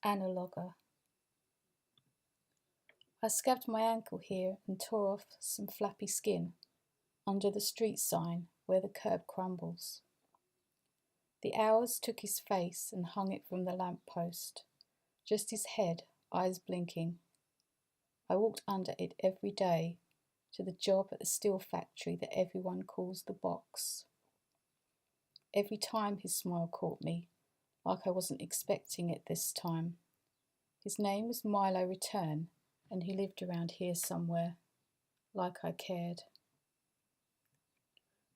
Analoga. I scabbed my ankle here and tore off some flappy skin under the street sign where the curb crumbles. The hours took his face and hung it from the lamp post, just his head, eyes blinking. I walked under it every day to the job at the steel factory that everyone calls the box. Every time his smile caught me, like I wasn't expecting it this time. His name was Milo Return, and he lived around here somewhere, like I cared.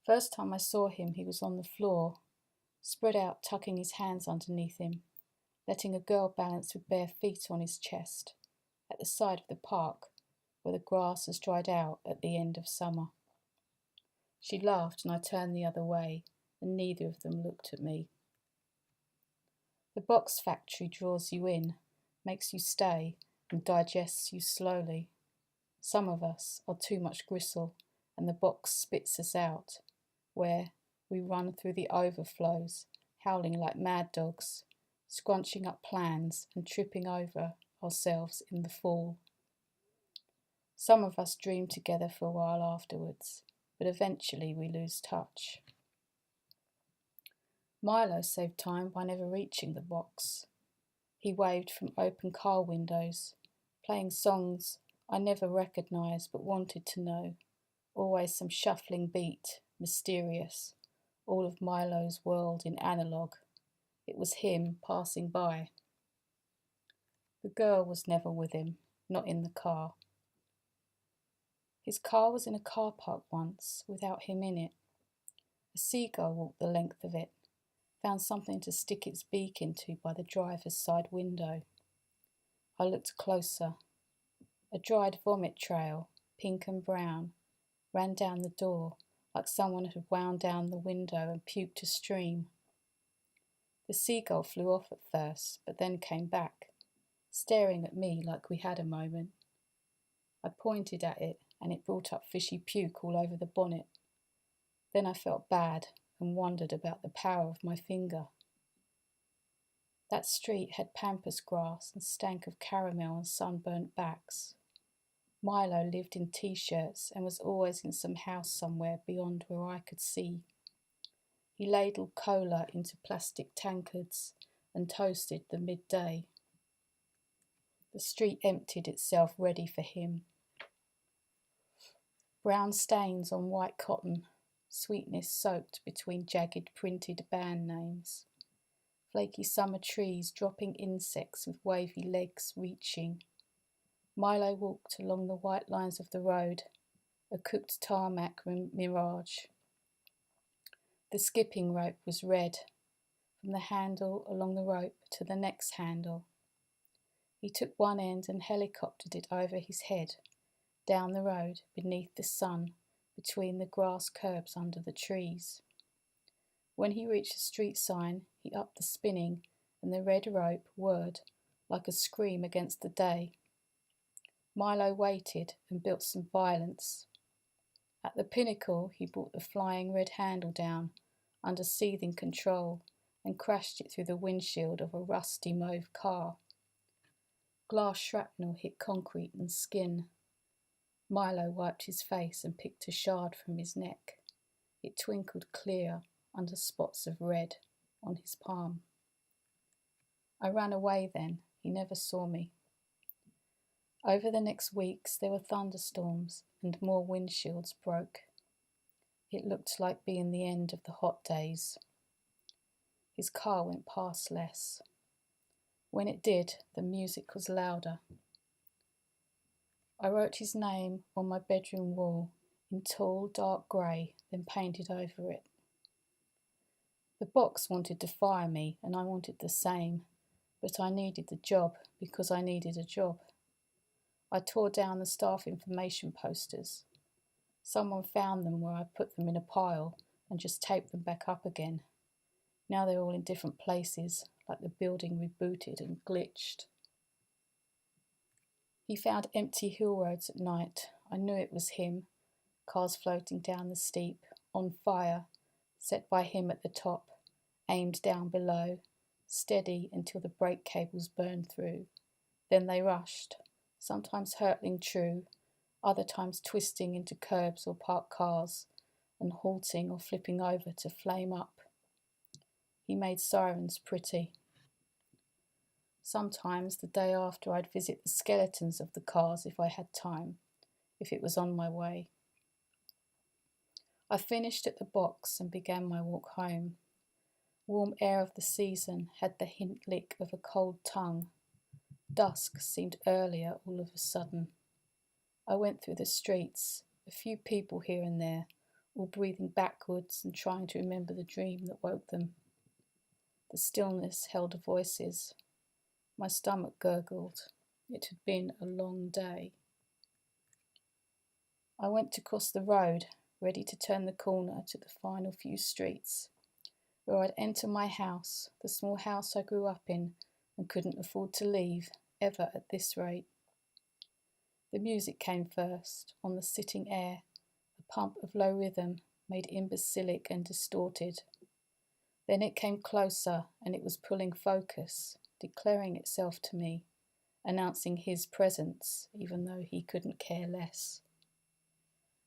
First time I saw him, he was on the floor, spread out, tucking his hands underneath him, letting a girl balance with bare feet on his chest, at the side of the park, where the grass has dried out at the end of summer. She laughed and I turned the other way, and neither of them looked at me. The box factory draws you in, makes you stay, and digests you slowly. Some of us are too much gristle, and the box spits us out, where we run through the overflows, howling like mad dogs, scrunching up plans and tripping over ourselves in the fall. Some of us dream together for a while afterwards, but eventually we lose touch. Milo saved time by never reaching the box. He waved from open car windows, playing songs I never recognised but wanted to know, always some shuffling beat, mysterious, all of Milo's world in analogue. It was him passing by. The girl was never with him, not in the car. His car was in a car park once, without him in it. A seagull walked the length of it, found something to stick its beak into by the driver's side window. I looked closer. A dried vomit trail, pink and brown, ran down the door like someone had wound down the window and puked a stream. The seagull flew off at first, but then came back, staring at me like we had a moment. I pointed at it and it brought up fishy puke all over the bonnet. Then I felt bad and wondered about the power of my finger. That street had pampas grass and stank of caramel and sunburnt backs. Milo lived in t-shirts and was always in some house somewhere beyond where I could see. He ladled cola into plastic tankards and toasted the midday. The street emptied itself ready for him. Brown stains on white cotton, sweetness soaked between jagged printed band names. Flaky summer trees dropping insects with wavy legs reaching. Milo walked along the white lines of the road, a cooked tarmac mirage. The skipping rope was red, from the handle along the rope to the next handle. He took one end and helicoptered it over his head, down the road, beneath the sun, between the grass curbs under the trees. When he reached the street sign, he upped the spinning, and the red rope whirred like a scream against the day. Milo waited and built some violence. At the pinnacle, he brought the flying red handle down, under seething control, and crashed it through the windshield of a rusty mauve car. Glass shrapnel hit concrete and skin. Milo wiped his face and picked a shard from his neck. It twinkled clear under spots of red on his palm. I ran away then. He never saw me. Over the next weeks there were thunderstorms and more windshields broke. It looked like being the end of the hot days. His car went past less. When it did, the music was louder. I wrote his name on my bedroom wall in tall dark grey, then painted over it. The box wanted to fire me and I wanted the same, but I needed the job because I needed a job. I tore down the staff information posters. Someone found them where I put them in a pile and just taped them back up again. Now they're all in different places, like the building rebooted and glitched. He found empty hill roads at night. I knew it was him. Cars floating down the steep, on fire, set by him at the top, aimed down below, steady until the brake cables burned through. Then they rushed, sometimes hurtling true, other times twisting into curbs or parked cars, and halting or flipping over to flame up. He made sirens pretty. Sometimes the day after I'd visit the skeletons of the cars if I had time, if it was on my way. I finished at the box and began my walk home. Warm air of the season had the hint lick of a cold tongue. Dusk seemed earlier all of a sudden. I went through the streets, a few people here and there, all breathing backwards and trying to remember the dream that woke them. The stillness held voices. My stomach gurgled. It had been a long day. I went to cross the road, ready to turn the corner to the final few streets, where I'd enter my house, the small house I grew up in and couldn't afford to leave, ever at this rate. The music came first, on the sitting air, a pump of low rhythm made imbecilic and distorted. Then it came closer, and it was pulling focus, declaring itself to me, announcing his presence, even though he couldn't care less.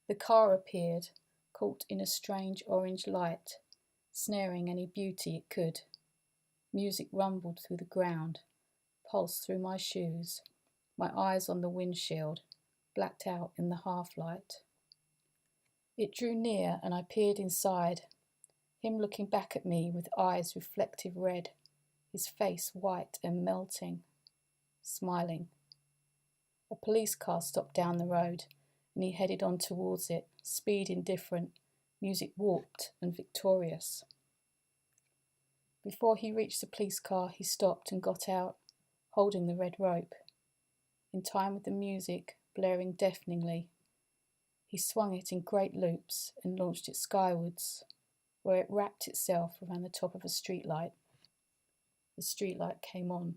The car appeared, caught in a strange orange light, snaring any beauty it could. Music rumbled through the ground, pulsed through my shoes, my eyes on the windshield, blacked out in the half-light. It drew near and I peered inside, him looking back at me with eyes reflective red, his face white and melting, smiling. A police car stopped down the road and he headed on towards it, speed indifferent, music warped and victorious. Before he reached the police car, he stopped and got out, holding the red rope. In time with the music, blaring deafeningly, he swung it in great loops and launched it skywards, where it wrapped itself around the top of a streetlight. The streetlight came on.